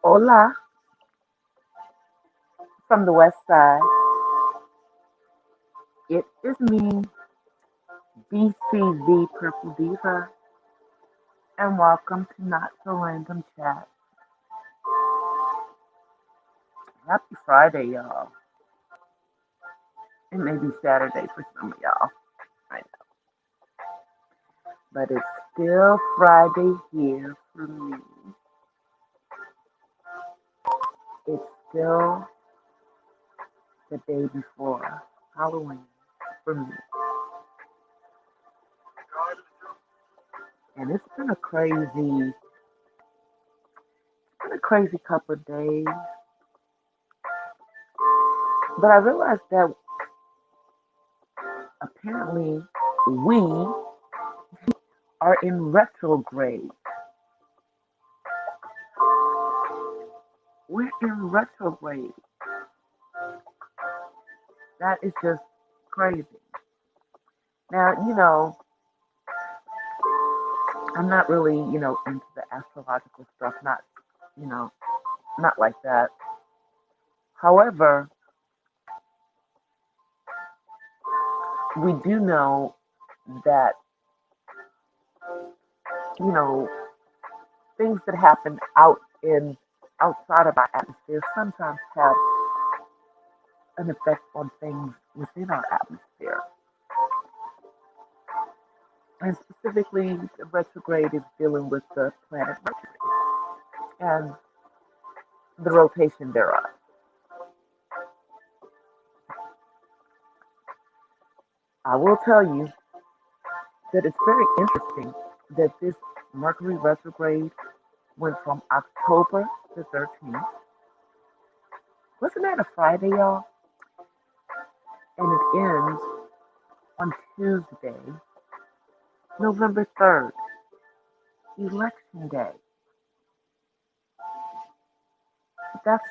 Hola from the west side. It is me, DCV Purple Diva, and welcome to Not So Random Chat. Happy Friday, y'all. It may be Saturday for some of y'all, I know, but it's still Friday here for me. It's still the day before Halloween for me, and it's been a crazy couple of days. But I realized that apparently we are in retrograde. We're in retrograde. That is just crazy. Now, I'm not really, into the astrological stuff, you know, not like that. However, we do know that, you know, things that happen outside of our atmosphere sometimes have an effect on things within our atmosphere. And specifically, the retrograde is dealing with the planet Mercury and the rotation thereof. I will tell you that it's very interesting that this Mercury retrograde went from October the 13th. Wasn't that a Friday, y'all? And it ends on Tuesday, November 3rd, Election Day. That's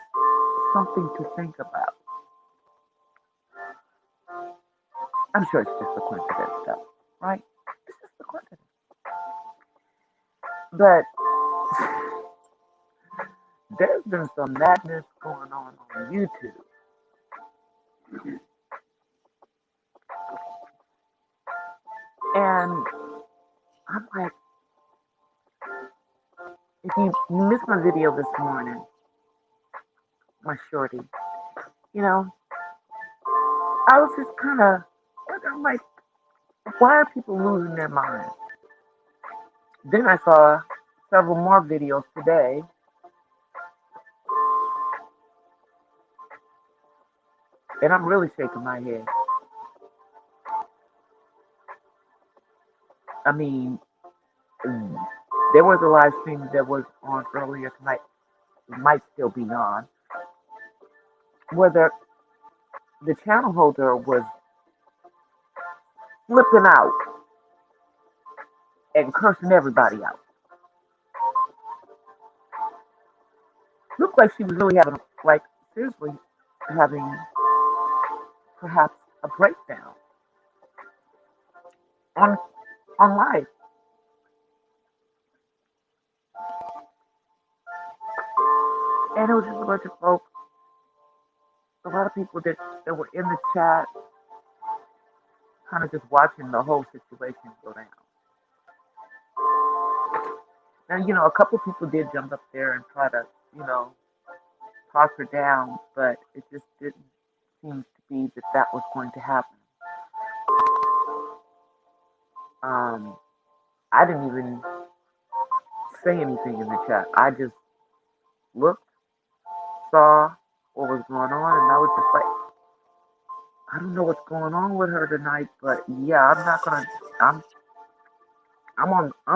something to think about. I'm sure it's just a coincidence, though, right? It's just a coincidence. But there's been some madness going on YouTube. And I'm like, if you missed my video this morning, my shorty, you know, I was just kind of, I'm like, why are people losing their minds? Then I saw several more videos today, and I'm really shaking my head. I mean, there was a live stream that was on earlier tonight, it might still be on, where the channel holder was flipping out and cursing everybody out. Looked like she was really having, like, seriously having perhaps a breakdown on live. And it was just a bunch of folks, a lot of people that were in the chat, kind of just watching the whole situation go down. And, a couple people did jump up there and try to, talk her down, but it just didn't seem to be that was going to happen. I didn't even say anything in the chat. I just looked, saw what was going on, and I was just like, I don't know what's going on with her tonight, but yeah, I'm not gonna. I'm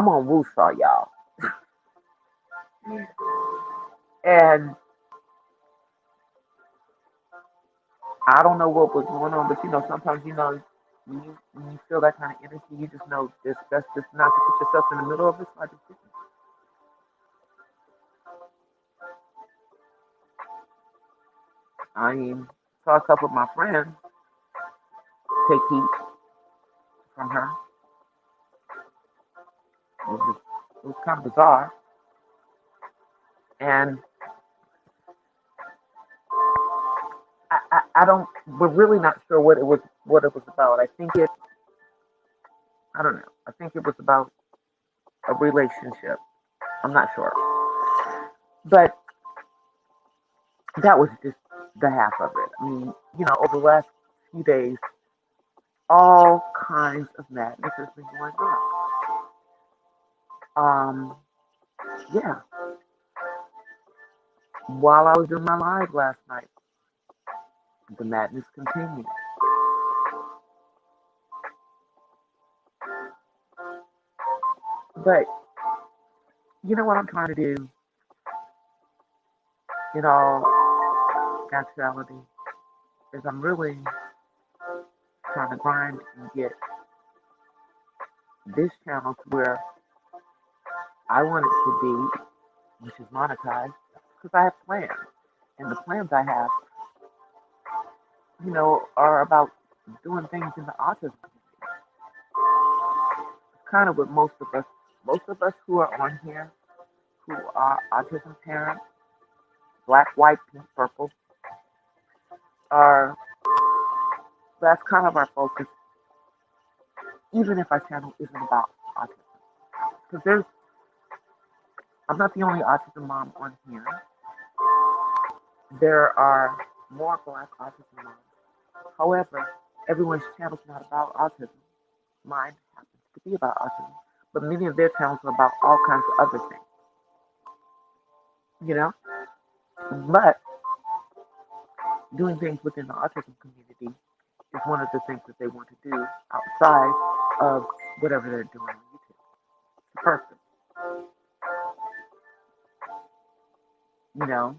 on Woosah, y'all, and I don't know what was going on, but sometimes when you feel that kind of energy, you just know this that's just not to put yourself in the middle of it. So I just didn't. I mean, saw a couple of my friends take heat from her. It was kind of bizarre, and I don't. We're really not sure what it was about. I don't know. I think it was about a relationship. I'm not sure, but that was just the half of it. I mean, over the last few days, all kinds of madness has been going on. Yeah. While I was doing my live last night, the madness continued. But you know what I'm trying to do, in all actuality, is I'm really trying to grind and get this channel to where I want it to be, which is monetized, because I have plans. And the plans I have, are about doing things in the autism. Kind of what most of us who are on here, who are autism parents, black, white, pink, purple, are, that's kind of our focus, even if our channel isn't about autism. Because I'm not the only autism mom on here. There are more black autism moms. However, everyone's channel is not about autism. Mine happens to be about autism. But many of their channels are about all kinds of other things. You know? But doing things within the autism community is one of the things that they want to do outside of whatever they're doing on YouTube. It's purpose. You know?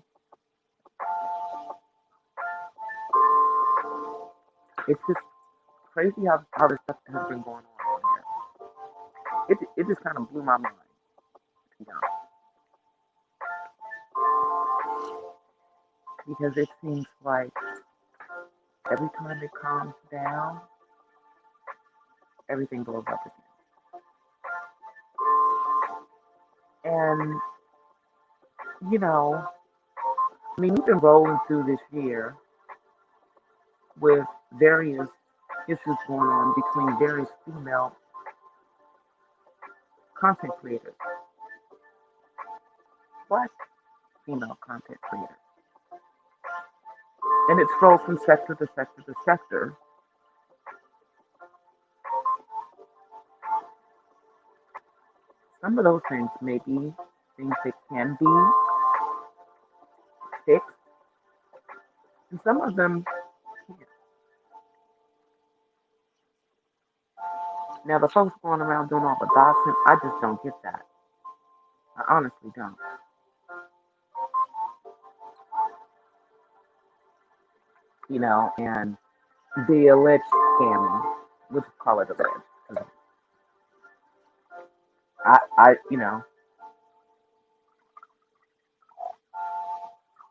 It's just crazy how this stuff has been going on here. It just kind of blew my mind, to be honest. Because it seems like every time it calms down, everything goes up again. And, we've been rolling through this year with various issues going on between various female content creators, black female content creators. And it's rolled from sector to sector to sector. Some of those things may be things that can be fixed, and some of them can't. Now, the folks going around doing all the doxing, I just don't get that. I honestly don't. And the alleged scamming, we'll just call it alleged.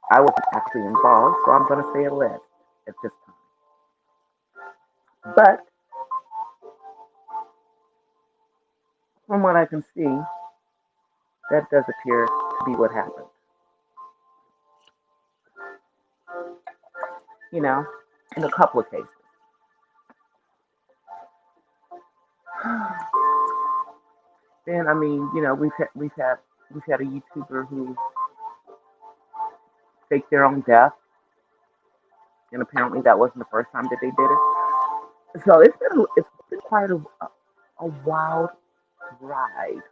I wasn't actually involved, so I'm going to say alleged at this time. But from what I can see, that does appear to be what happened. In a couple of cases. Then we've had a YouTuber who faked their own death, and apparently that wasn't the first time that they did it. So it's been quite a wild ride.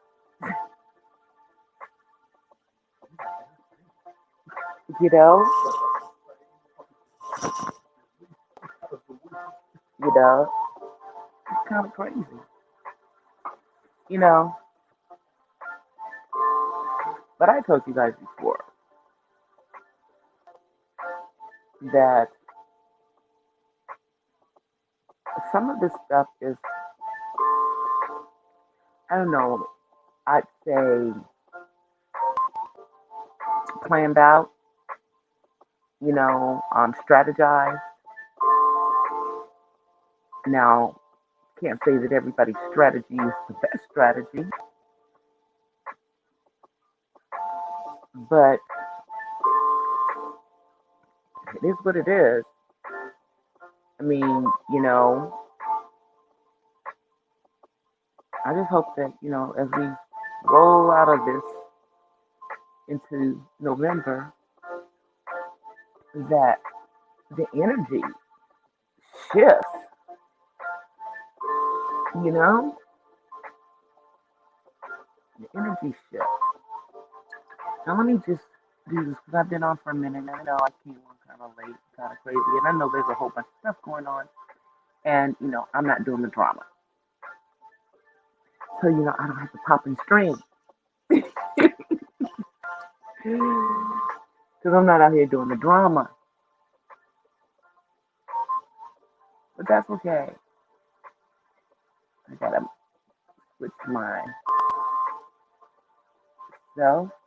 you know, it's kind of crazy. You know, but I told you guys before that some of this stuff is, I don't know, I'd say planned out, strategized. Now, can't say that everybody's strategy is the best strategy, but it is what it is. mean, I just hope that, as we roll out of this into November, that the energy shifts, you know? The energy shifts. Now let me just do this because I've been on for a minute and I know I came on kind of late, kind of crazy, and I know there's a whole bunch of stuff going on, and, I'm not doing the drama. So, I don't have to pop and stream. Because I'm not out here doing the drama. But that's okay. I gotta switch myself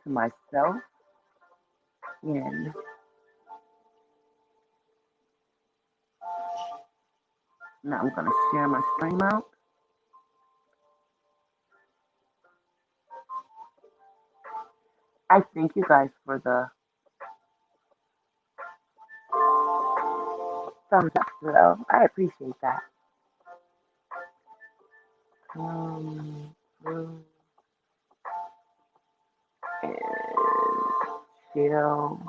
to myself. And now I'm gonna share my stream out. I thank you guys for the thumbs up, though. I appreciate that. Blue and chill.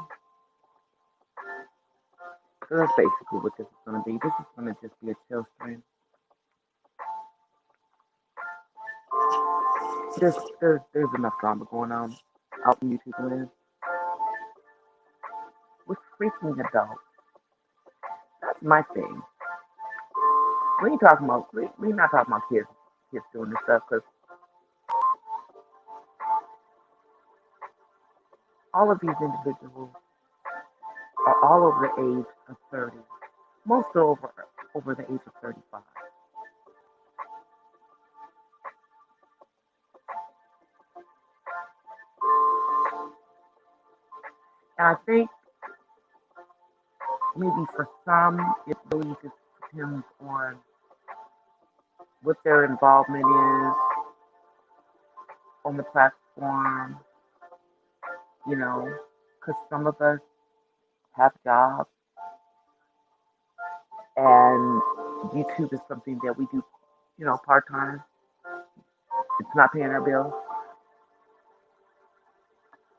So that's basically what this is gonna be. This is gonna just be a chill stream. There's enough drama going on out in YouTube land with freaking adults. That's my thing. We ain't talking about we not talking about kids doing this stuff because all of these individuals are all over the age of 30. Most are over the age of 35. And I think maybe for some it really just depends on what their involvement is on the platform, because some of us have jobs and YouTube is something that we do, part time. It's not paying our bills.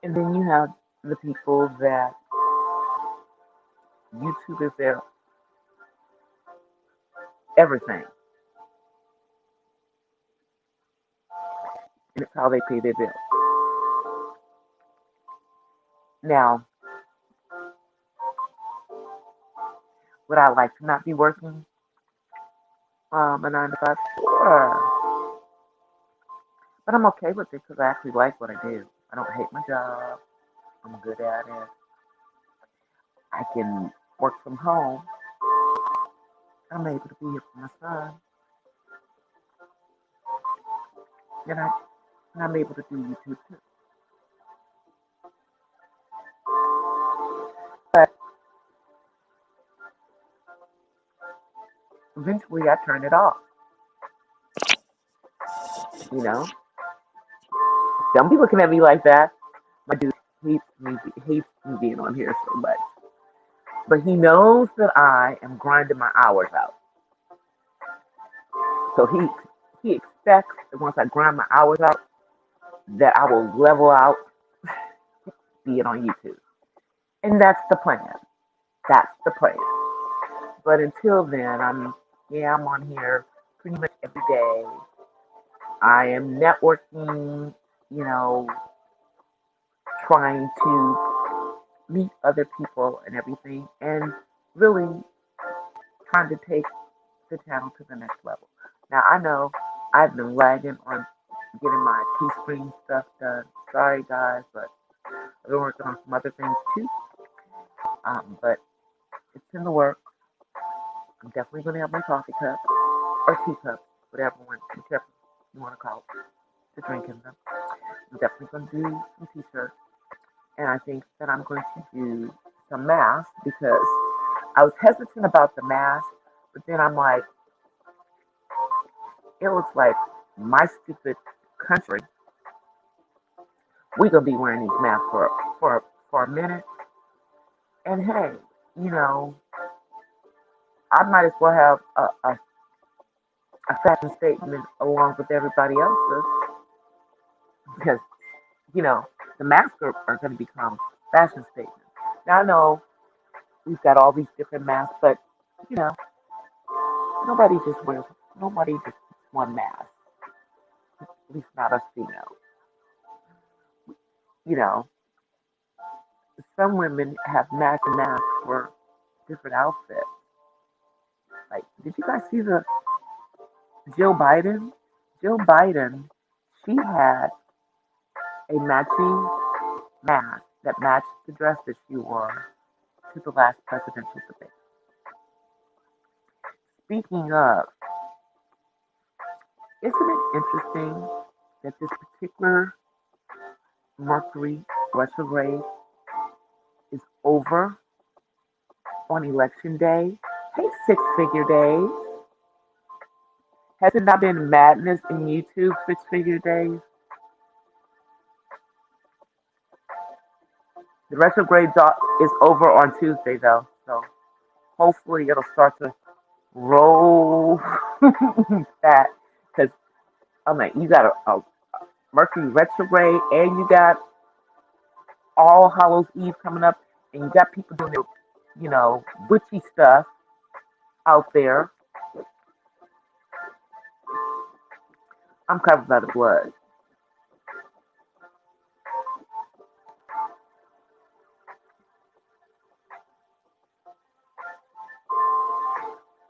And then you have the people that YouTube is their everything. And it's how they pay their bills. Now, would I like to not be working a 9 to 5? Sure. But I'm okay with it because I actually like what I do. I don't hate my job. I'm good at it. I can work from home. I'm able to be here for my son. And I'm able to do YouTube too. But eventually I turn it off. Don't be looking at me like that. My dude hates me being on here so much. But he knows that I am grinding my hours out. So he expects that once I grind my hours out, that I will level out being on YouTube. And that's the plan. That's the plan. But until then, I'm on here pretty much every day. I am networking, trying to meet other people and everything, and really trying to take the channel to the next level. Now, I know I've been lagging on getting my Teespring stuff done. Sorry, guys, but I've been working on some other things too. But it's in the works. I'm definitely going to have my coffee cup or teacup, whichever you want to call it, to drink in them. I'm definitely going to do some t-shirts. And I think that I'm going to do some masks because I was hesitant about the mask, but then I'm like, it was like my stupid country. We're going to be wearing these masks for a minute. And hey, I might as well have a fashion statement along with everybody else's because, you know, the masks are going to become fashion statements. Now, I know we've got all these different masks, but, you know, nobody just wears, nobody just puts one mask, at least not us females. You know, some women have matching masks for different outfits. Like, did you guys see the Jill Biden? Jill Biden, she had a matching mask that matched the dress that she wore to the last presidential debate. Speaking of, isn't it interesting that this particular Mercury retrograde is over on election day? Hey, six-figure days. Has it not been madness in YouTube six-figure days? The retrograde is over on Tuesday, though, so hopefully it'll start to roll that. Because I'm like, you got a Mercury retrograde, and you got All Hallows Eve coming up, and you got people doing their, witchy stuff out there. I'm covered by the blood.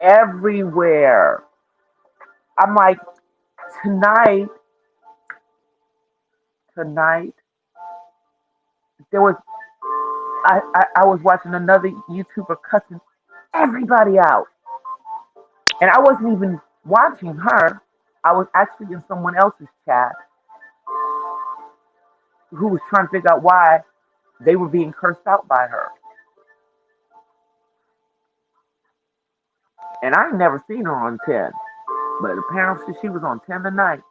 Everywhere. I'm like, tonight, there was, I was watching another YouTuber cussing everybody out. And I wasn't even watching her. I was actually in someone else's chat who was trying to figure out why they were being cursed out by her. And I ain't never seen her on 10. But apparently she was on 10 tonight.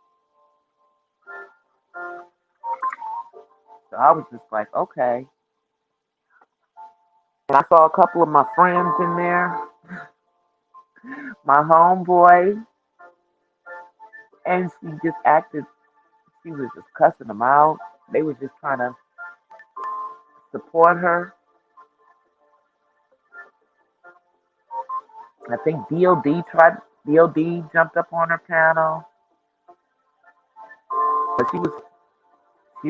So I was just like, okay. And I saw a couple of my friends in there, my homeboy, and she was just cussing them out. They were just trying to support her. I think DOD jumped up on her panel, but she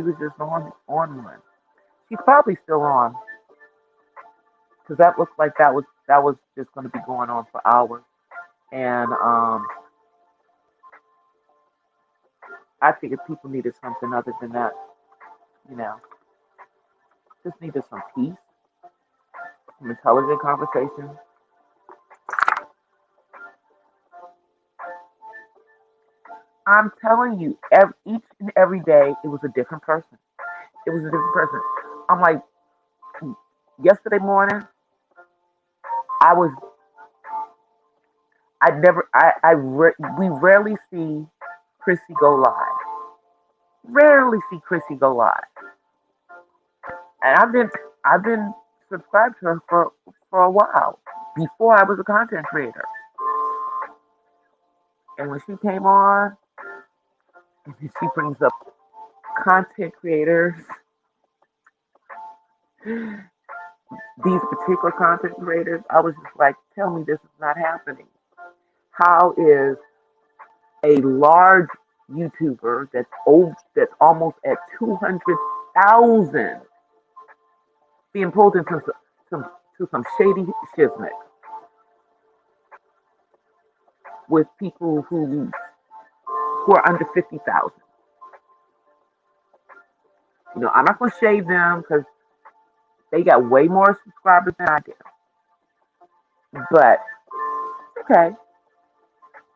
was just on one. She's probably still on because that looked like that was just going to be going on for hours. And I figured people needed something other than that, you know, just needed some peace, some intelligent conversation. I'm telling you, each and every day, it was a different person. It was a different person. I'm like, yesterday morning, I was, I never, we rarely see Chrissy go live. Rarely see Chrissy go live. And I've been subscribed to her for a while, before I was a content creator. And when she came on, she brings up content creators, these particular content creators. I was just like, tell me this is not happening. How is a large YouTuber that's almost at 200,000 being pulled into some shady shiznit with people who are under 50,000? I'm not gonna shade them because they got way more subscribers than I do. But okay,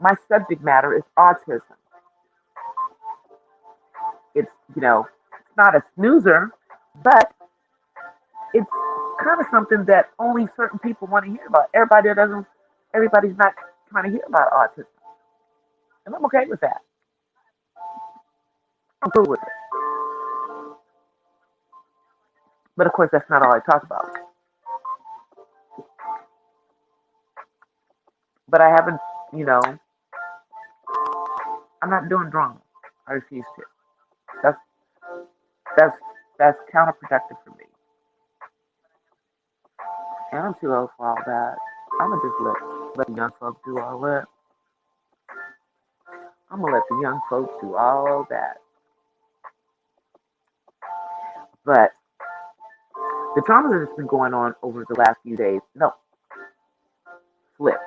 my subject matter is autism. It's not a snoozer, but it's kind of something that only certain people want to hear about. Everybody's not trying to hear about autism. And I'm okay with that. I'm cool with it. But of course, that's not all I talk about. But I haven't, you know, I'm not doing drama. I refuse to. That's that's that's counterproductive for me. And I'm too old for all that. I'ma just let the young folks do all that. I'm gonna let the young folks do all that. But the drama that's been going on over the last few days, no, flip.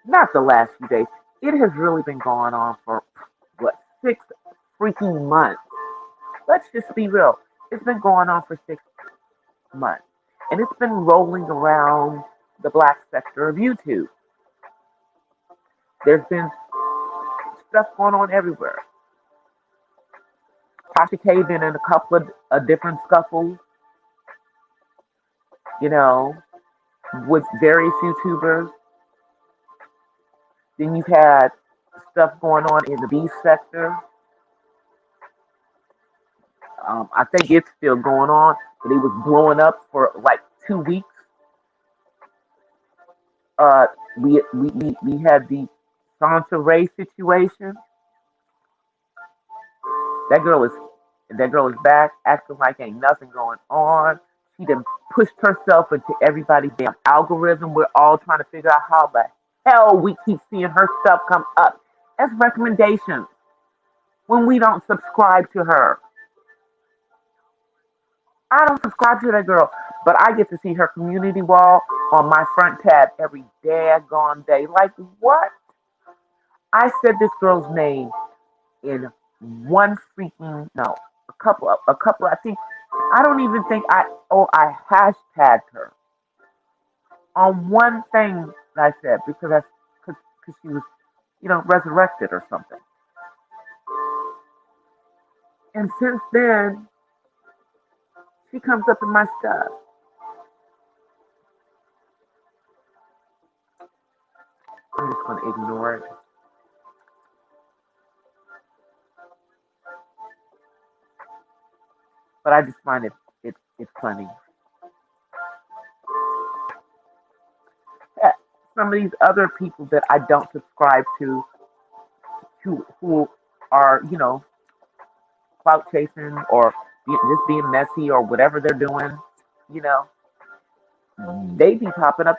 Not the last few days. It has really been going on for what, 6 freaking months. Let's just be real. It's been going on for 6 months. And it's been rolling around the black sector of YouTube. There's been stuff going on everywhere. Tasha K been in a couple of different scuffles, you know, with various YouTubers. Then you've had stuff going on in the B sector. I think it's still going on, but it was blowing up for like 2 weeks. Uh, we had the Sansa Ray situation. That girl is that girl is back, acting like ain't nothing going on. She done pushed herself into everybody's damn algorithm. We're all trying to figure out how the hell we keep seeing her stuff come up as recommendations when we don't subscribe to her. I don't subscribe to that girl, but I get to see her community wall on my front tab every daggone day. Like what? I said this girl's name in one freaking no, a couple. I think I don't even think I hashtagged her on one thing that I said because she was resurrected or something. And since then, she comes up in my stuff. I'm just gonna ignore it. But I just find it's funny. Some of these other people that I don't subscribe to, who are clout chasing or just being messy or whatever they're doing, you know, they be popping up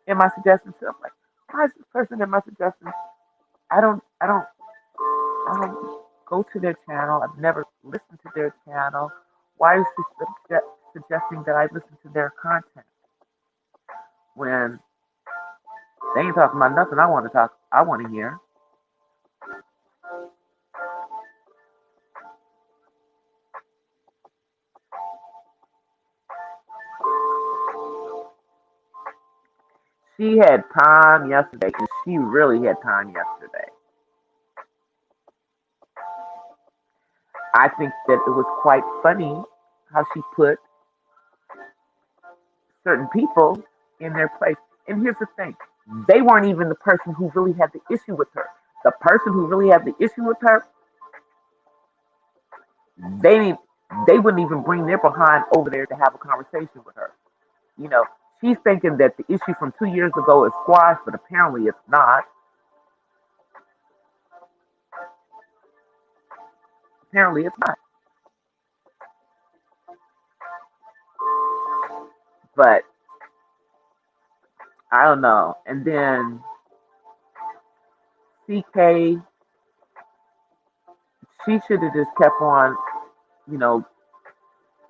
in my suggestions. So I'm like, why is this person in my suggestions? I don't, I don't, I don't go to their channel. I've never listened to their channel. Why is she suggesting that I listen to their content when they ain't talking about nothing I want to hear. She had time yesterday, and she really had time yesterday. I think that it was quite funny how she put certain people in their place. And here's the thing, they weren't even the person who really had the issue with her. The person who really had the issue with her, they they wouldn't even bring their behind over there to have a conversation with her. You know, she's thinking that the issue from 2 years ago is squashed, but apparently it's not. Apparently it's not. But I don't know. And then CK, she should have just kept on, you know,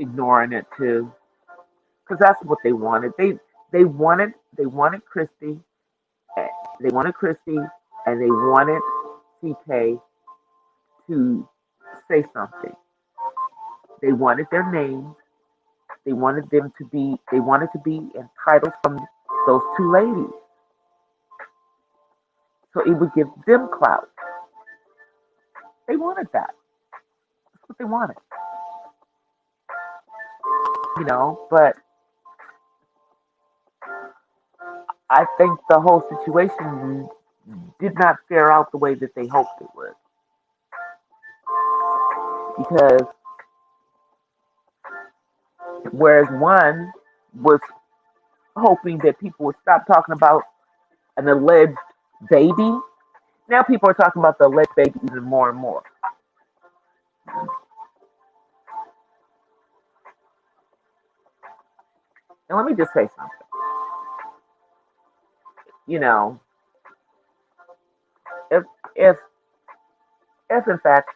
ignoring it too, because that's what they wanted. They wanted Christy, eh, they wanted Christy, and they wanted CK to say something. They wanted their names. They wanted to be entitled from those two ladies, so it would give them clout. They wanted that. That's what they wanted, But I think the whole situation did not fare out the way that they hoped it would. Because whereas one was hoping that people would stop talking about an alleged baby. Now people are talking about the alleged baby even more and more. And let me just say something. You know, if if if in fact,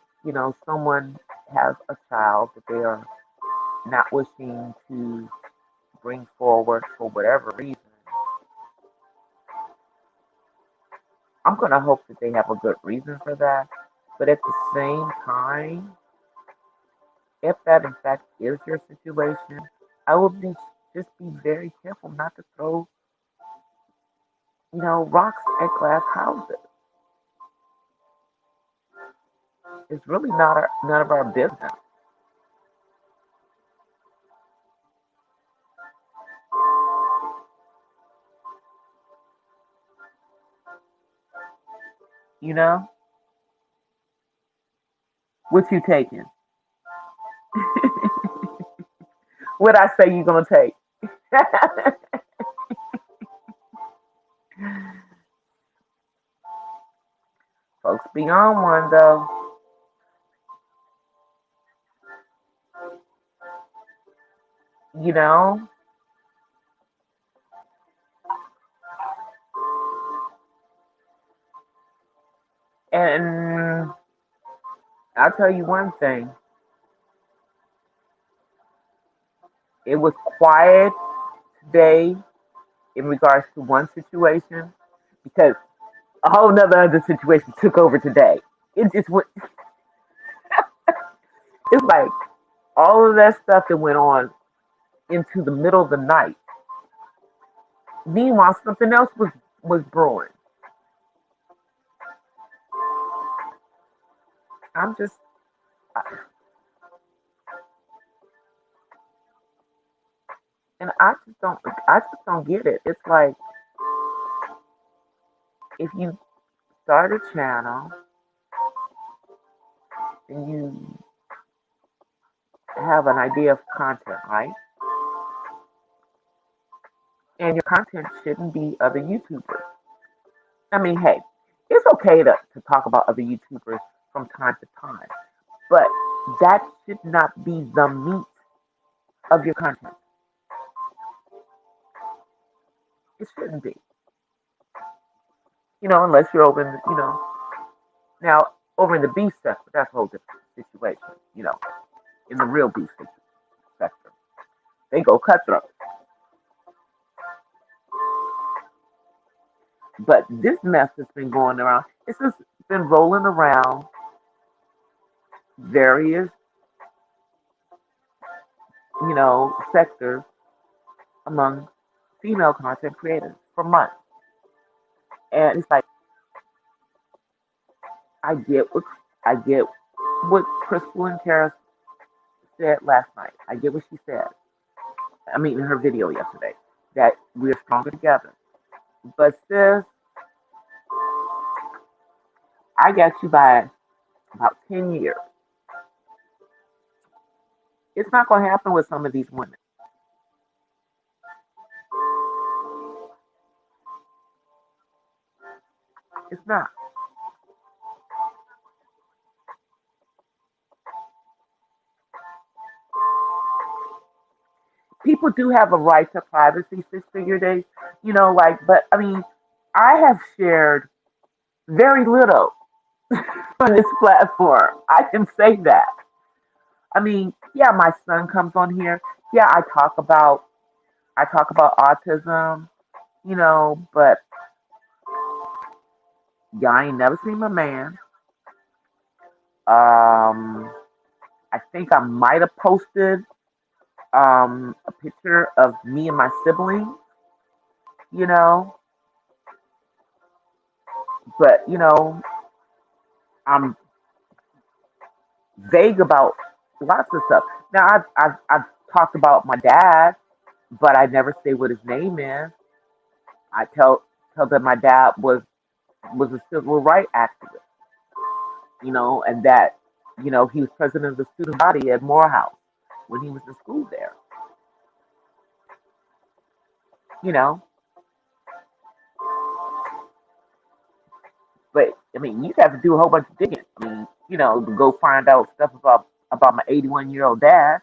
someone has a child that they are not wishing to bring forward for whatever reason, I'm gonna hope that they have a good reason for that. But at the same time, if that in fact is your situation, I will just be very careful not to throw, rocks at glass houses. It's really not none of our business, you know? What you taking? What I say you gonna take? Folks be on one though, you know? And I'll tell you one thing. It was quiet today in regards to one situation because a whole nother other situation took over today. It just went, it's like all of that stuff that went on into the middle of the night. Meanwhile, something else was brewing. I'm just, and I just don't get it. It's like if you start a channel and you have an idea of content, right? And your content shouldn't be other YouTubers. I mean, hey, it's okay to talk about other YouTubers from time to time, but that should not be the meat of your content. It shouldn't be. Unless you're over in now over in the beef sector, that's a whole different situation. In the real beef sector, they go cutthroat. But this mess has been going around. It's just been rolling around various, sectors among female content creators for months. And it's like I get what I get what Crystal and Tara said last night. I get what she said. I mean, in her video yesterday, that we're stronger together. But sis, I got you by about 10 years. It's not going to happen with some of these women. It's not. People do have a right to privacy, Six Figure Days, but I mean, I have shared very little on this platform. I can say that. I mean, yeah, my son comes on here. Yeah, I talk about autism, but y'all ain't never seen my man. I think I might have posted a picture of me and my sibling, you know, but I'm vague about lots of stuff. Now I've talked about my dad, but I never say what his name is. I tell that my dad was a civil rights activist, and that he was president of the student body at Morehouse when he was in school there. You know, But I mean, you have to do a whole bunch of digging. I mean, to go find out stuff about my 81-year-old dad.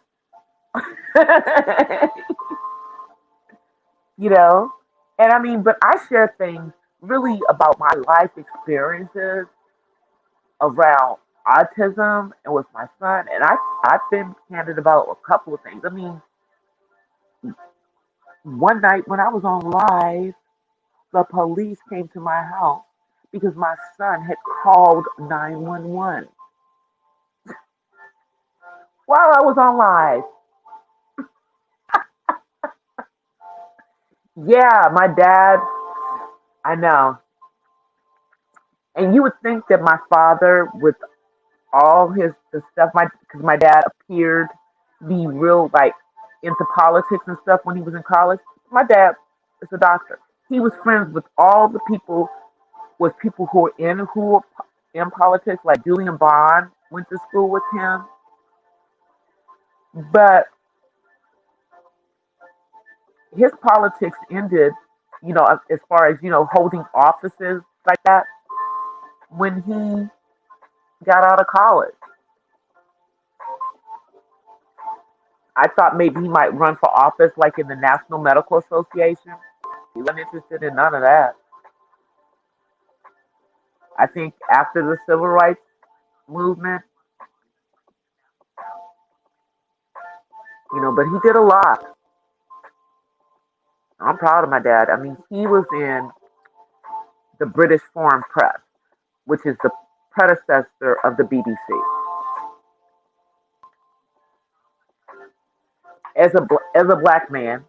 you know, and I mean, but I share things really about my life experiences around autism and with my son, and I've been candid about a couple of things. I mean, one night when I was on live, the police came to my house because my son had called 911 while I was on live. Yeah, my dad, I know. And you would think that my father, with all the stuff, because my dad appeared to be real like into politics and stuff when he was in college. My dad is a doctor. He was friends with all the people, with people who were in politics, like Julian Bond went to school with him. But his politics ended, as far as, holding offices like that when he got out of college. I thought maybe he might run for office like in the National Medical Association. He wasn't interested in none of that. I think after the civil rights movement, but he did a lot. I'm proud of my dad. I mean, he was in the British Foreign Press, which is the predecessor of the BBC. As a black man,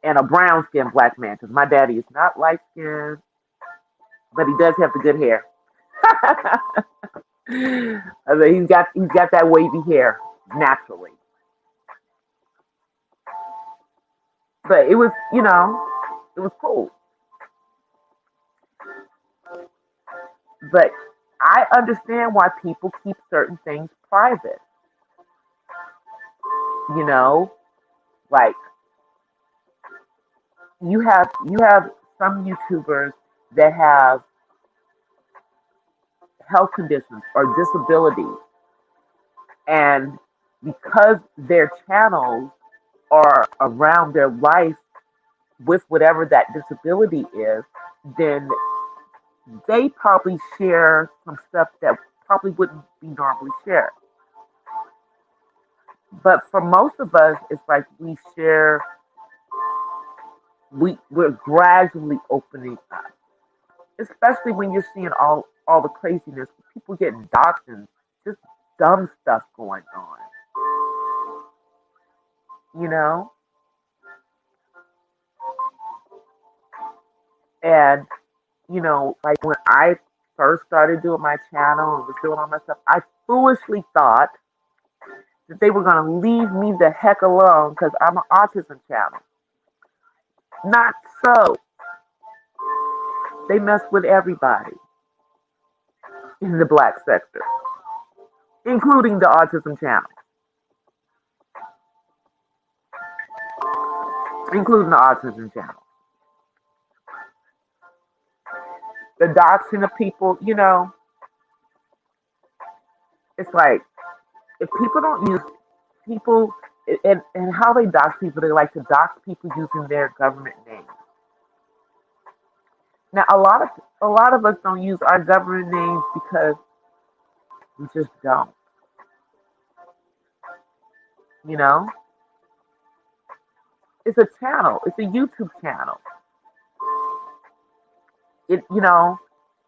and a brown skinned black man, because my daddy is not light skinned, but he does have the good hair. I mean, he's got that wavy hair naturally. But it was cool. But I understand why people keep certain things private. You know, like you have some YouTubers that have health conditions or disabilities, and because their channels are around their life with whatever that disability is, then they probably share some stuff that probably wouldn't be normally shared. But for most of us, it's like we're gradually opening up, especially when you're seeing all the craziness, people getting doxxed and just dumb stuff going on, you know? And, like when I first started doing my channel and was doing all my stuff, I foolishly thought that they were going to leave me the heck alone because I'm an autism channel. Not so. They mess with everybody in the black sector, including the autism channel, including the autism channel. The doxing of people, it's like if people don't use people and how they dox people, they like to dox people using their government names. Now, a lot of us don't use our government names because we just don't. You know, it's a channel. It's a YouTube channel.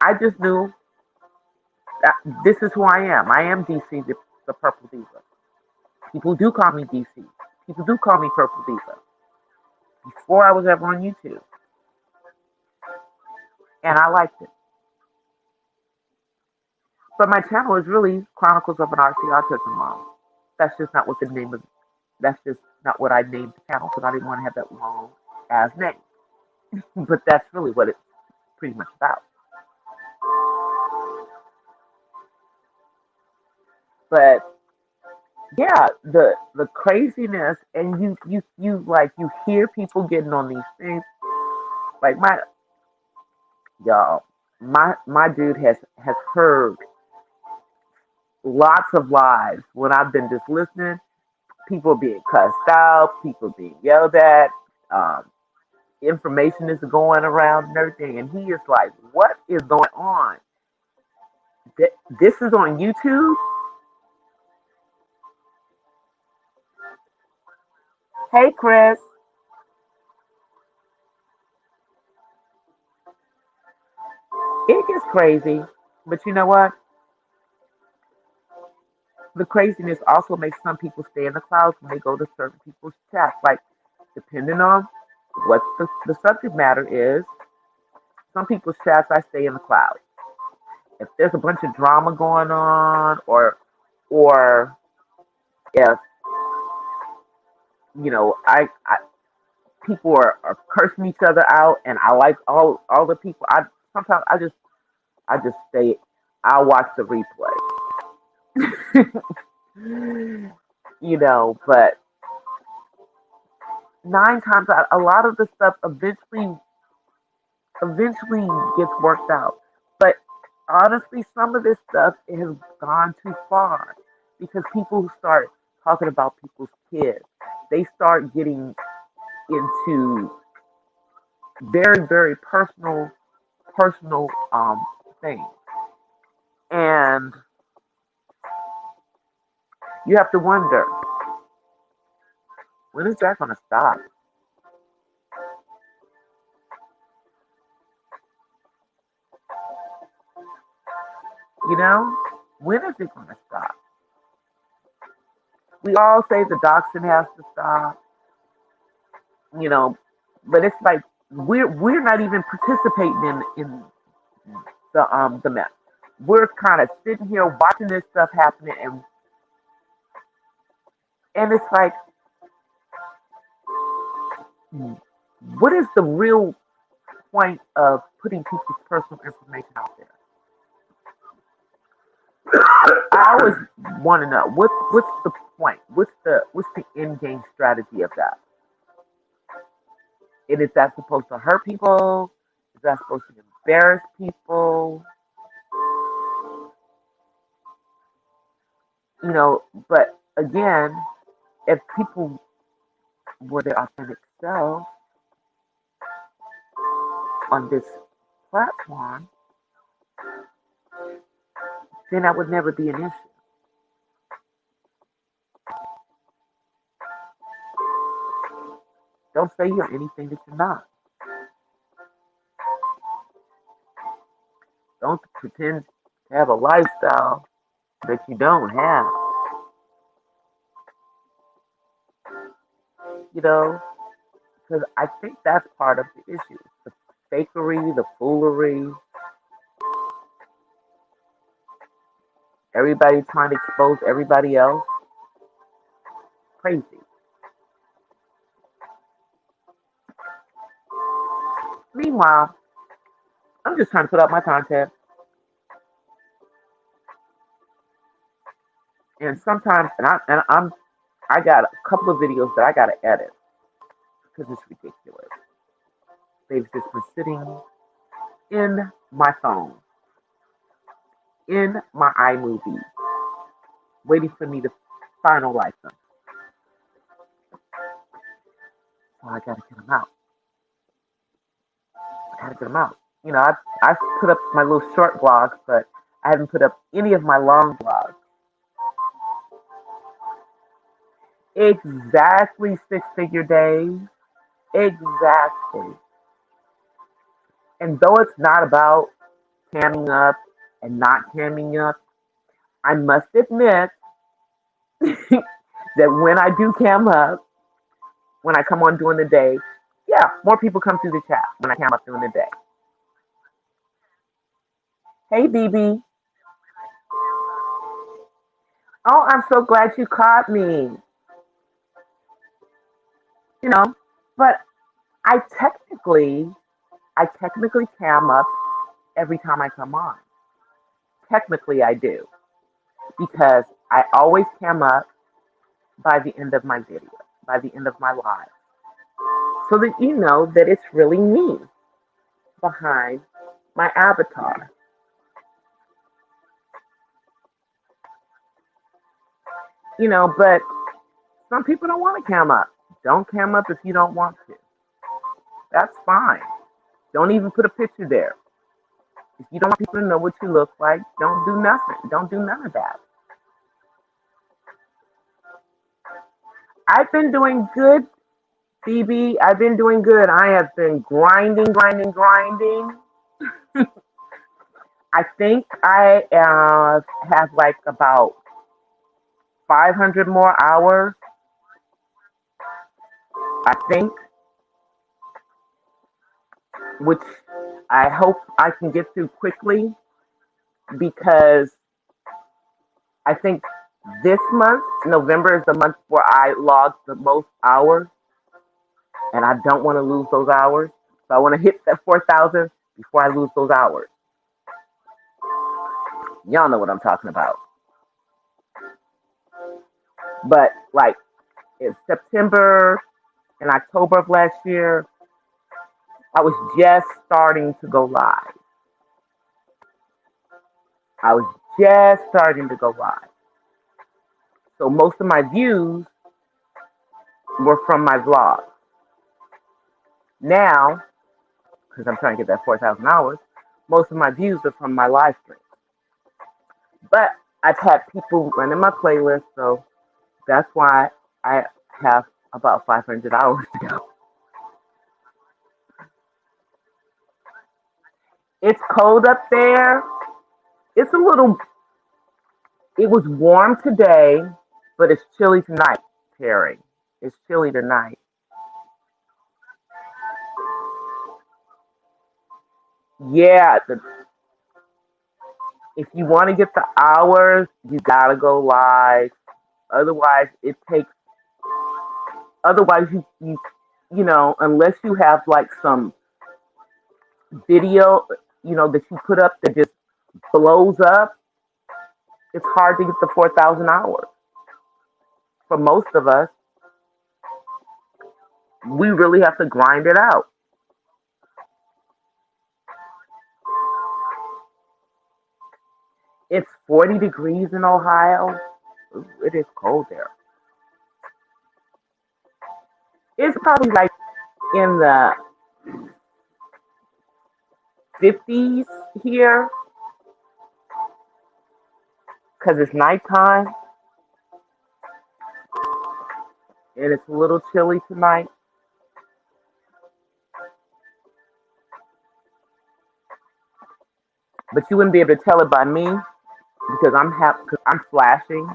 I just knew that this is who I am. I am DC, the Purple Diva. People do call me DC. People do call me Purple Diva before I was ever on YouTube, and I liked it. But my channel is really Chronicles of an RC Autism Mom. That's just not what the name of. That's just not what I named the channel because I didn't want to have that long as name. But that's really what it's pretty much about. But yeah, the craziness, and you hear people getting on these things like my y'all. my dude has heard lots of lives when I've been just listening. People being cussed out, people being yelled at, um, information is going around and everything, and he is like, "What is going on? This is on YouTube." Hey, Chris, it gets crazy, but you know what? The craziness also makes some people stay in the clouds when they go to certain people's chats. Like, depending on what the subject matter is, some people's chats I stay in the clouds. If there's a bunch of drama going on, or if I people are cursing each other out, and I like all the people. I sometimes I just stay. I'll watch the replay. But 9 times out, a lot of the stuff eventually gets worked out. But honestly, some of this stuff has gone too far because people who start talking about people's kids, they start getting into very, very personal things. And you have to wonder, when is that going to stop? You know, when is it going to stop? We all say the doxing has to stop, you know, but it's like we're not even participating in the mess. We're kind of sitting here watching this stuff happening, and it's like, what is the real point of putting people's personal information out there? I always want to know what's the point? What's the end game strategy of that? And is that supposed to hurt people? Is that supposed to embarrass people? But again, if people were their authentic selves on this platform, then that would never be an issue. Don't say you're anything that you're not. Don't pretend to have a lifestyle that you don't have. You know, because I think that's part of the issue. The fakery, the foolery, everybody trying to expose everybody else. Crazy. Meanwhile, I'm just trying to put up my content. And sometimes, I got a couple of videos that I gotta edit because it's ridiculous. They've just been sitting in my phone, in my iMovie, waiting for me to finalize them. So I gotta get them out. I gotta get them out. I put up my little short blogs, but I haven't put up any of my long blogs. Exactly 6-figure days. Exactly. And though it's not about camming up and not camming up, I must admit that when I do cam up, when I come on during the day, yeah, more people come through the chat when I cam up during the day. Hey, BB. Oh, I'm so glad you caught me. You know, but I technically, I technically cam up every time I come on. Technically, I do because I always cam up by the end of my video, by the end of my live, so that you know that it's really me behind my avatar. You know, but some people don't want to cam up. Don't cam up if you don't want to. That's fine. Don't even put a picture there. If you don't want people to know what you look like, don't do nothing. Don't do none of that. I've been doing good, Phoebe. I've been doing good. I have been grinding, grinding, grinding. I think I have like about 500 more hours. I think, which I hope I can get through quickly because I think this month, November, is the month where I logged the most hours, and I don't want to lose those hours. So I want to hit that 4,000 before I lose those hours. Y'all know what I'm talking about. But like in September and October of last year, I was just starting to go live. I was just starting to go live. So most of my views were from my vlog. Now, because I'm trying to get that 4,000 hours, most of my views are from my live stream. But I've had people running my playlist, so that's why I have about 500 hours to go. It's cold up there. It's a little, it was warm today, but it's chilly tonight, Terry. It's chilly tonight. Yeah, if you want to get the hours, you gotta go live. Otherwise, it takes. Otherwise, you know, unless you have like some video, you know, that you put up that just blows up, it's hard to get the 4,000 hours. For most of us, we really have to grind it out. It's 40 degrees in Ohio. It is cold there. It's probably like in the 50s here because it's nighttime and it's a little chilly tonight. But you wouldn't be able to tell it by me because cause I'm flashing.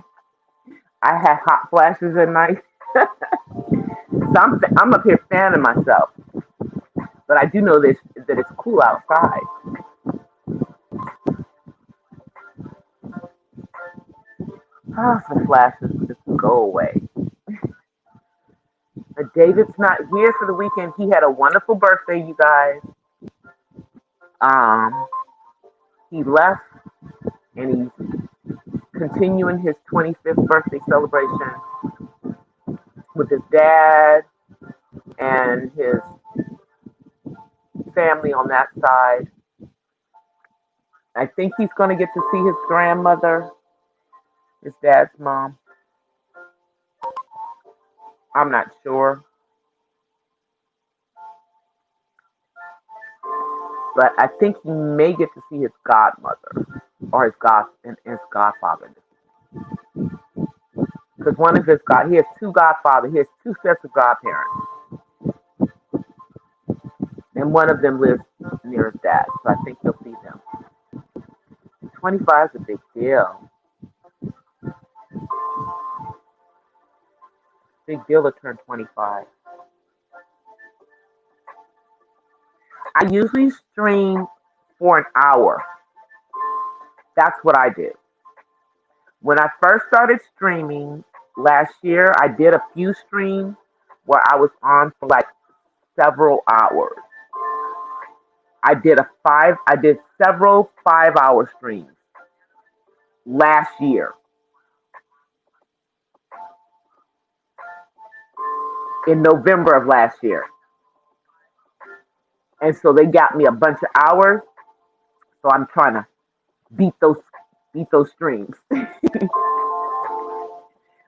I have hot flashes at night. So I'm up here fanning myself. But I do know that it's cool outside. Ah, some flashes just go away. But David's not here for the weekend. He had a wonderful birthday, you guys. Um, he left and he's continuing his 25th birthday celebration with his dad and his family on that side. I think he's going to get to see his grandmother, his dad's mom. I'm not sure. But I think he may get to see his godmother or his godfather. Because one of he has two godfathers, he has two sets of godparents. And one of them lives near his dad. So I think he'll see them. 25 is a big deal. Big deal to turn 25. I usually stream for an hour. That's what I did. When I first started streaming last year, I did a few streams where I was on for like several hours. I did several 5-hour streams last year. In November of last year. And so they got me a bunch of hours. So I'm trying to beat those beat those streams.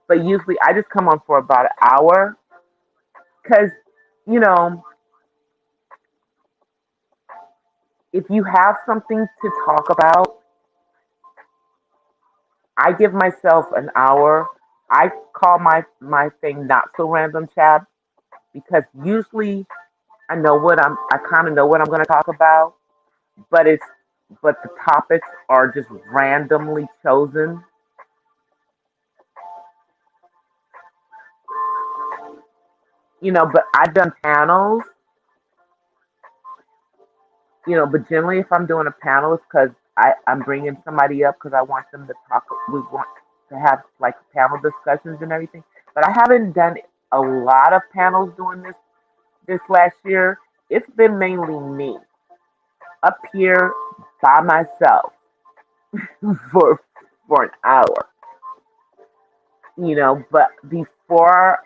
But usually I just come on for about an hour because, you know, if you have something to talk about, I give myself an hour. I call my thing not so random chat because usually I kind of know what I'm going to talk about, but the topics are just randomly chosen, but I've done panels, but generally if I'm doing a panel, it's because I'm bringing somebody up because I want them to talk. We want to have like panel discussions and everything. But I haven't done a lot of panels doing this last year. It's been mainly me up here by myself for an hour, But before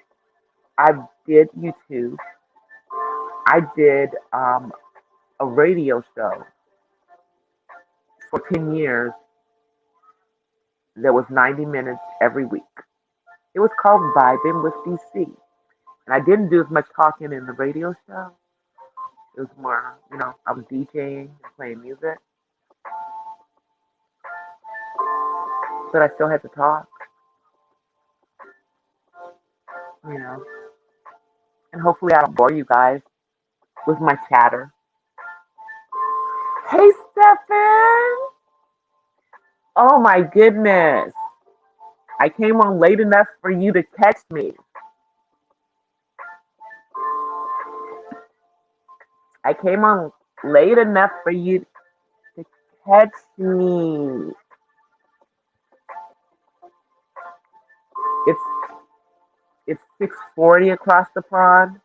I did YouTube, I did a radio show for 10 years that was 90 minutes every week. It was called Vibing with DC. And I didn't do as much talking in the radio show. It was more, I was DJing and playing music, but I still had to talk, you know. And hopefully I don't bore you guys with my chatter. Hey, Stefan! Oh my goodness. I came on late enough for you to catch me. I came on late enough for you to catch me. It's it's 6:40 across the pond.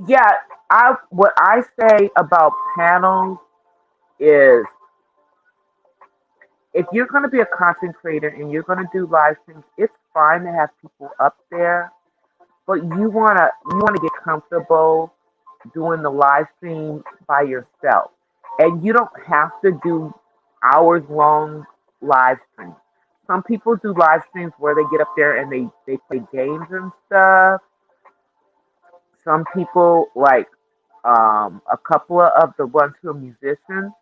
Yeah, what I say about panels is if you're going to be a content creator and you're going to do live streams, it's fine to have people up there, but you want to get comfortable doing the live stream by yourself. And you don't have to do hours long live streams. Some people do live streams where they get up there and they play games and stuff. Some people like a couple of the ones who are musicians,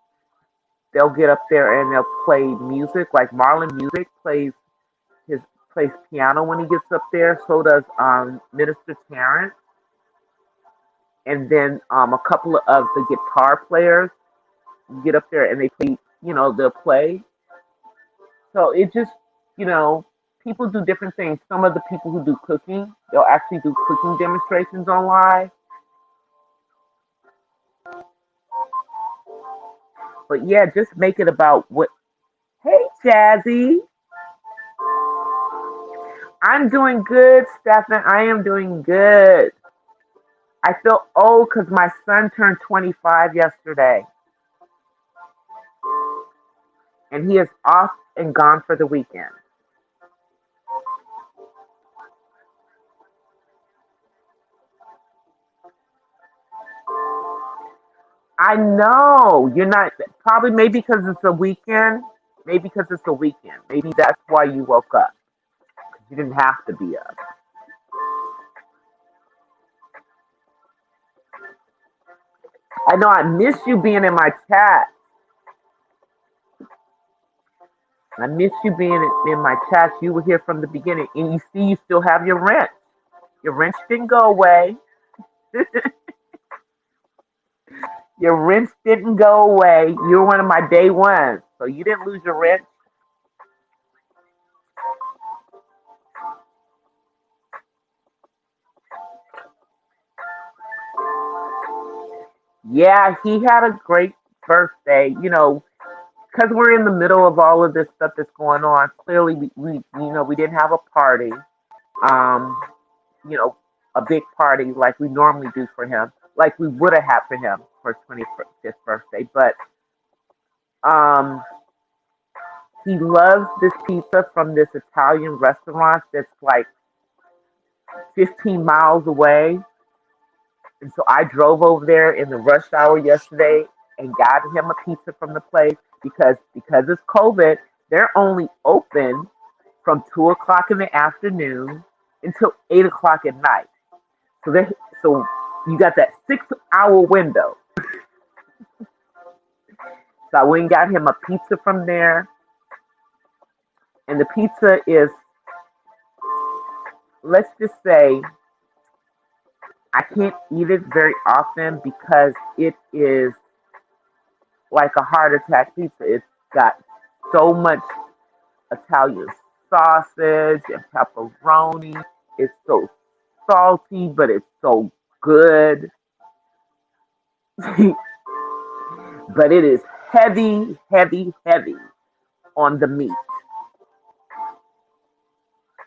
they'll get up there and they'll play music. Like Marlon Music his plays piano when he gets up there. So does Minister Terrence. And then a couple of the guitar players get up there and they play, they'll play. So it just, you know, people do different things. Some of the people who do cooking, they'll actually do cooking demonstrations on live. But yeah, just make it about what. Hey, Jazzy. I'm doing good, Stefan. I am doing good. I feel old because my son turned 25 yesterday. And he is off and gone for the weekend. I know. You're not, probably maybe because it's a weekend. Maybe because it's a weekend. Maybe that's why you woke up. You didn't have to be up. I know I miss you being in my chat. I miss you being in my chat. You were here from the beginning. And you see, you still have your rent. Your rent didn't go away. Your rent didn't go away. You were one of my day ones. So you didn't lose your rent. Yeah, he had a great birthday. Because we're in the middle of all of this stuff that's going on. Clearly, we didn't have a party. Um, you know, a big party like we normally do for him, like we would have had for him for his 25th birthday. But um, he loves this pizza from this Italian restaurant that's like 15 miles away. And so I drove over there in the rush hour yesterday and got him a pizza from the place because it's COVID, they're only open from 2 o'clock in the afternoon until 8 o'clock at night. So they so you got that 6 hour window. So I went and got him a pizza from there, and the pizza is, let's just say, I can't eat it very often because it is like a heart attack pizza. It's got so much Italian sausage and pepperoni. It's so salty, but it's so good. But it is heavy, heavy, heavy on the meat.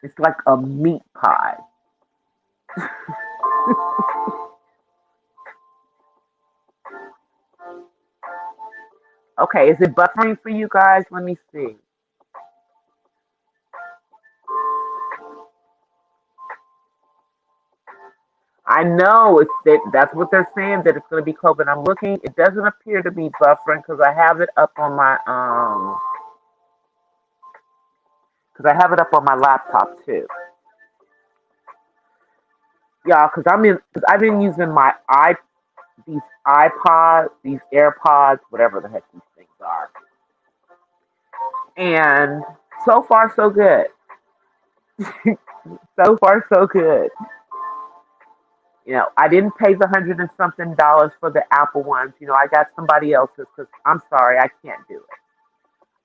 It's like a meat pie. Okay, is it buffering for you guys? Let me see. I know that's what they're saying, that it's going to be COVID. I'm looking. It doesn't appear to be buffering because I have it up on my laptop too. Yeah, because I've been using these iPods, these AirPods, whatever the heck these things are, and so far so good. So far so good. I didn't pay the hundred and something dollars for the Apple ones. I got somebody else's because I'm sorry, I can't do it.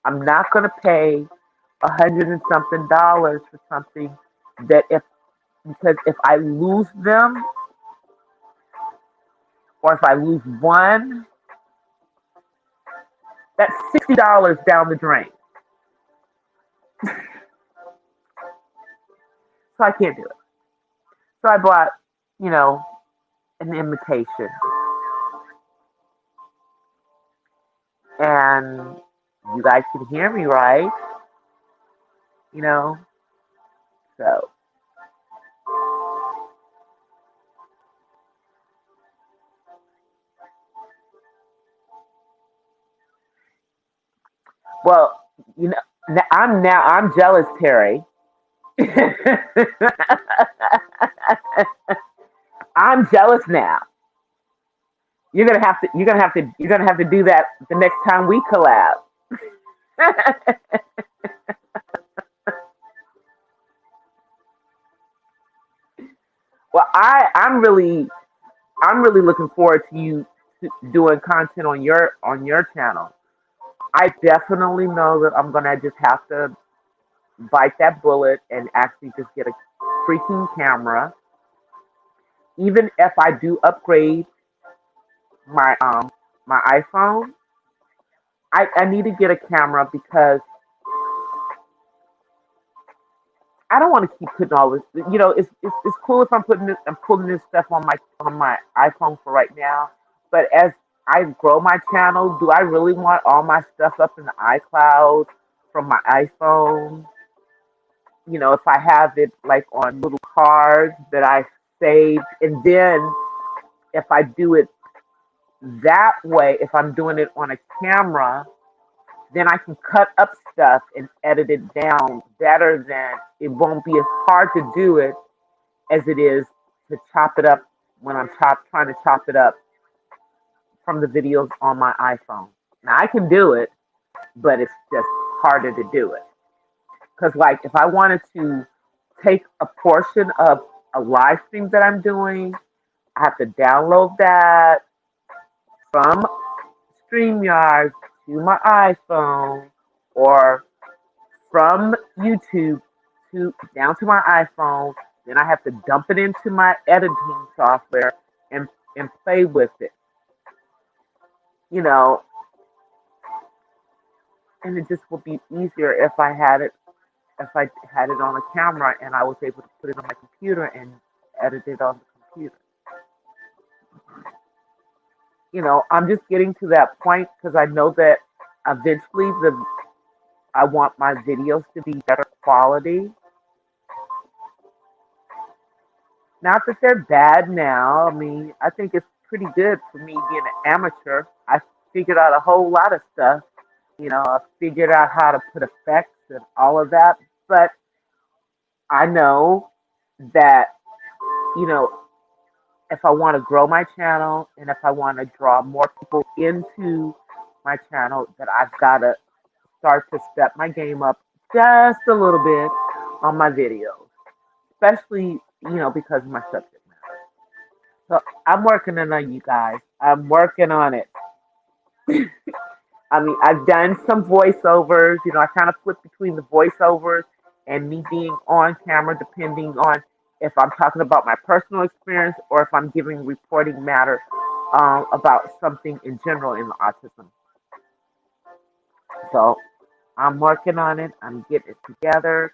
I'm not going to pay $100 and something for something that because if I lose them or if I lose one, that's $60 down the drain. So I can't do it. So I bought, an imitation. And you guys can hear me, right? So. Well, I'm jealous, Terry. I'm jealous now. You're gonna have to do that the next time we collab. Well, I'm really looking forward to you doing content on your channel. I definitely know that I'm gonna just have to bite that bullet and actually just get a freaking camera. Even if I do upgrade my iPhone, I need to get a camera because I don't want to keep putting all this. It's cool if I'm pulling this stuff on my iPhone for right now. But as I grow my channel, do I really want all my stuff up in the iCloud from my iPhone? If I have it like on little cards that I saved, and then if I do it that way, if I'm doing it on a camera, then I can cut up stuff and edit it down better. Than it won't be as hard to do it as it is to chop it up when I'm trying to chop it up from the videos on my iPhone. Now I can do it, but it's just harder to do it. Because like if I wanted to take a portion of a live stream that I'm doing, I have to download that from StreamYard to my iPhone, or from YouTube down to my iPhone. Then I have to dump it into my editing software and play with it. You know, and it just would be easier if I had it on a camera and I was able to put it on my computer and edit it on the computer. I'm just getting to that point because I know that eventually I want my videos to be better quality. Not that they're bad now. I mean, I think it's pretty good for me being an amateur. I figured out a whole lot of stuff. I figured out how to put effects and all of that. But I know that, you know, if I want to grow my channel and if I want to draw more people into my channel, that I've got to start to step my game up just a little bit on my videos, especially, because of my subject matter. So I'm working on you guys. I'm working on it. I mean, I've done some voiceovers. I kind of flip between the voiceovers and me being on camera, depending on if I'm talking about my personal experience or if I'm giving reporting matter about something in general in the autism. So I'm working on it. I'm getting it together.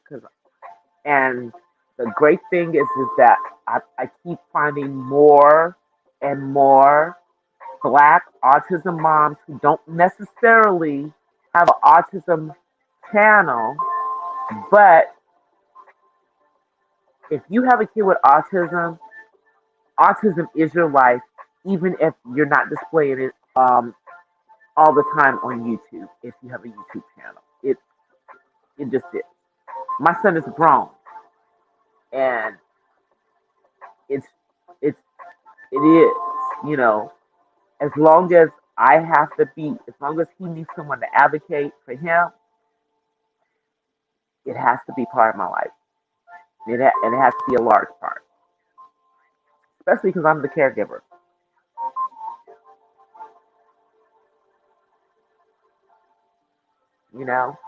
And the great thing is that I keep finding more and more Black autism moms who don't necessarily have an autism channel, but if you have a kid with autism is your life, even if you're not displaying it all the time on YouTube. If you have a YouTube channel, it just is. My son is grown, and it's it's it is. You know, as long as as long as he needs someone to advocate for him, it has to be part of my life. And it has to be a large part, especially because I'm the caregiver. You know,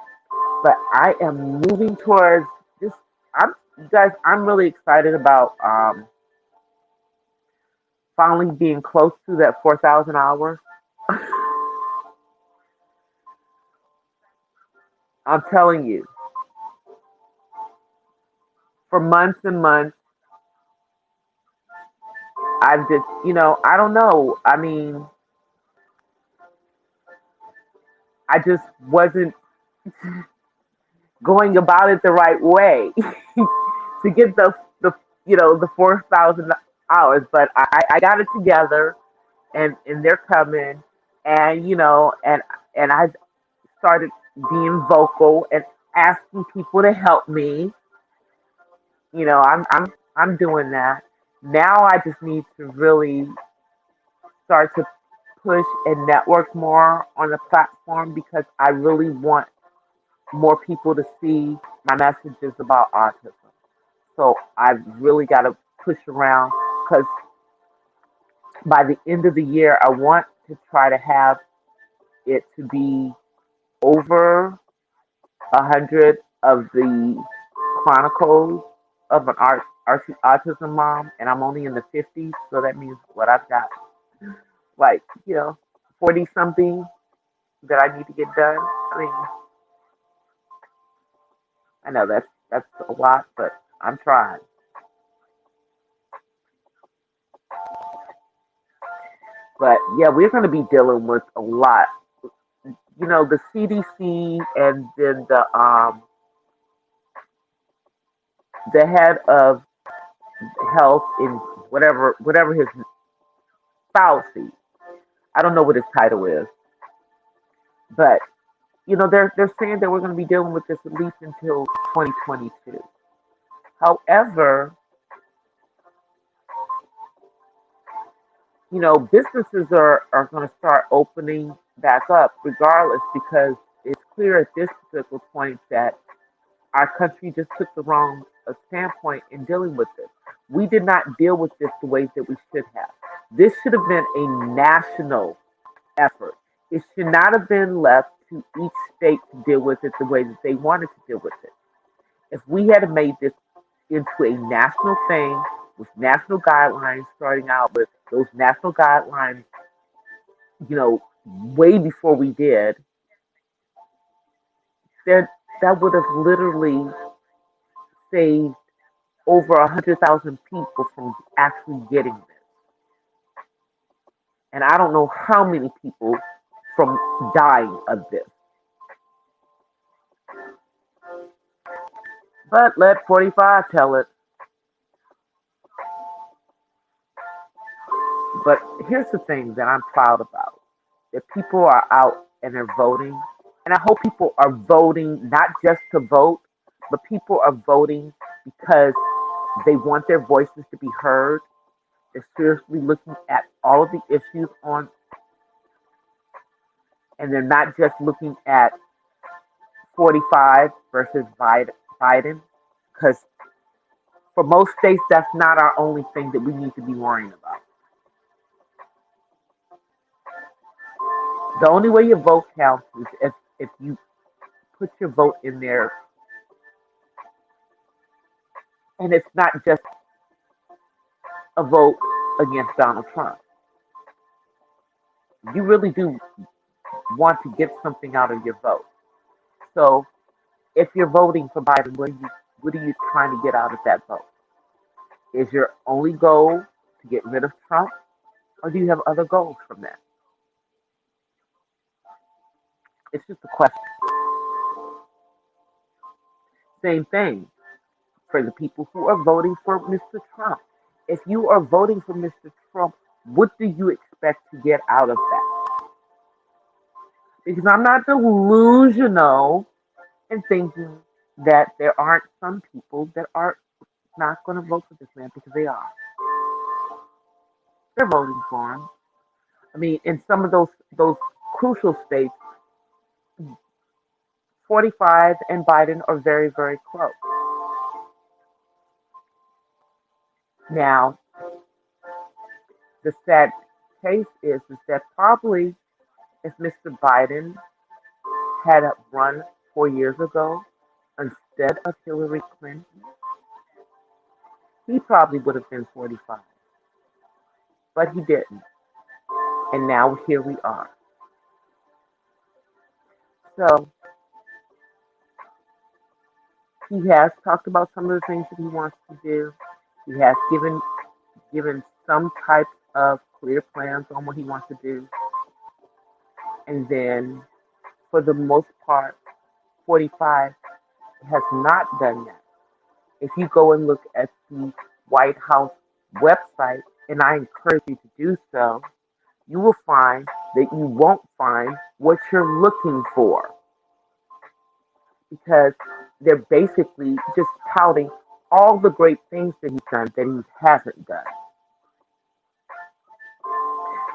but I am moving towards this. You guys, I'm really excited about finally being close to that 4,000 hours. I'm telling you, for months and months, I've just, I don't know. I mean, I just wasn't going about it the right way to get the 4,000 hours. But I got it together, and they're coming, and and I started being vocal and asking people to help me. I'm doing that. Now I just need to really start to push and network more on the platform because I really want more people to see my messages about autism. So I've really got to push around because by the end of the year, I want to try to have it to be over 100 of the chronicles of an autism mom, and I'm only in the 50s, so that means what I've got, like, 40 something that I need to get done. I mean, I know that's a lot, but I'm trying. But yeah, we're going to be dealing with a lot. The CDC and then the head of health in whatever his Fauci. I don't know what his title is, but they're saying that we're going to be dealing with this at least until 2022. However, businesses are going to start opening back up regardless because it's clear at this particular point that our country just took the wrong standpoint in dealing with this. We did not deal with this the way that we should have. This should have been a national effort. It should not have been left to each state to deal with it the way that they wanted to deal with it. If we had made this into a national thing with national guidelines, starting out with those national guidelines, way before we did, then that would have literally saved over 100,000 people from actually getting this. And I don't know how many people from dying of this. But let 45 tell it. But here's the thing that I'm proud about. That people are out and they're voting. And I hope people are voting not just to vote, but people are voting because they want their voices to be heard. They're seriously looking at all of the issues on, and they're not just looking at 45 versus Biden, because for most states, that's not our only thing that we need to be worrying about. The only way your vote counts is if you put your vote in there, and it's not just a vote against Donald Trump. You really do want to get something out of your vote. So if you're voting for Biden, what are you trying to get out of that vote? Is your only goal to get rid of Trump, or do you have other goals from that? It's just a question. Same thing for the people who are voting for Mr. Trump. If you are voting for Mr. Trump, what do you expect to get out of that? Because I'm not delusional in thinking that there aren't some people that are not going to vote for this man, because they are. They're voting for him. I mean, in some of those crucial states, 45 and Biden are very, very close. Now, the sad case is that probably if Mr. Biden had run 4 years ago instead of Hillary Clinton, he probably would have been 45. But he didn't. And now here we are. So he has talked about some of the things that he wants to do. He has given some type of clear plans on what he wants to do. And then for the most part, 45 has not done that. If you go and look at the White House website, and I encourage you to do so, you will find that you won't find what you're looking for, because they're basically just touting all the great things that he's done that he hasn't done.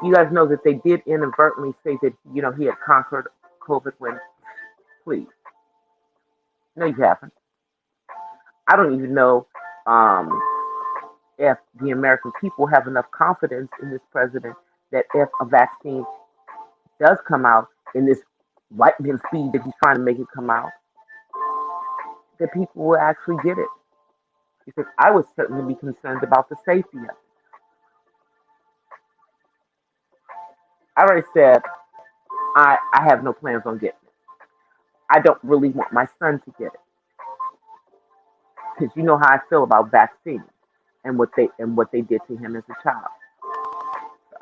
You guys know that they did inadvertently say that he had conquered COVID. When, please, no, you haven't. I don't even know if the American people have enough confidence in this president that if a vaccine does come out in this lightning speed that he's trying to make it come out, that people will actually get it. Because I would certainly be concerned about the safety of it. I already said I have no plans on getting it. I don't really want my son to get it, because you know how I feel about vaccines and what they did to him as a child. So,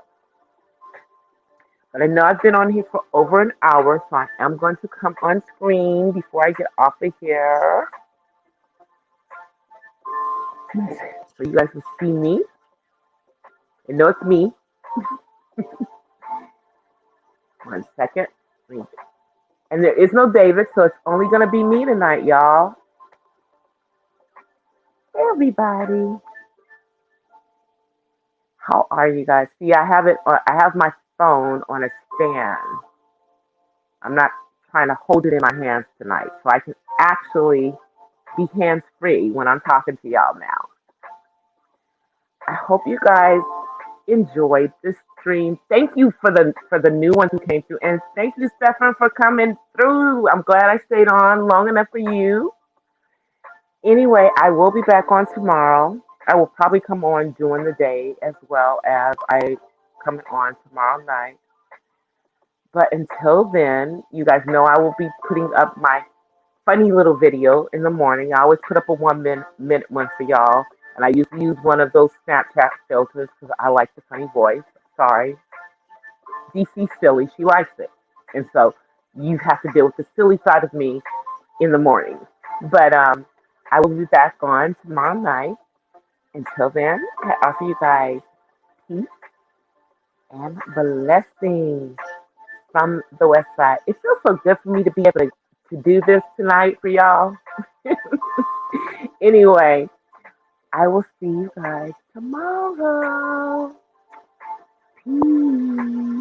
but I know I've been on here for over an hour, so I am going to come on screen before I get off of here, so you guys can see me and know it's me. 1 second. And there is no David, so it's only going to be me tonight, y'all. Hey, everybody. How are you guys? See, I have my phone on a stand. I'm not trying to hold it in my hands tonight, so I can actually be hands-free when I'm talking to y'all now. I hope you guys enjoyed this stream. Thank you for the new ones who came through, and thank you, Stefan, for coming through. I'm glad I stayed on long enough for you. Anyway, I will be back on tomorrow. I will probably come on during the day as well as I come on tomorrow night. But until then, you guys know I will be putting up my funny little video in the morning. I always put up a 1 minute one for y'all. And I usually use one of those Snapchat filters because I like the funny voice. Sorry. DC silly, she likes it. And so you have to deal with the silly side of me in the morning. But I will be back on tomorrow night. Until then, I offer you guys peace, and blessings from the West Side. It feels so good for me to be able to do this tonight for y'all. Anyway, I will see you guys tomorrow. Peace.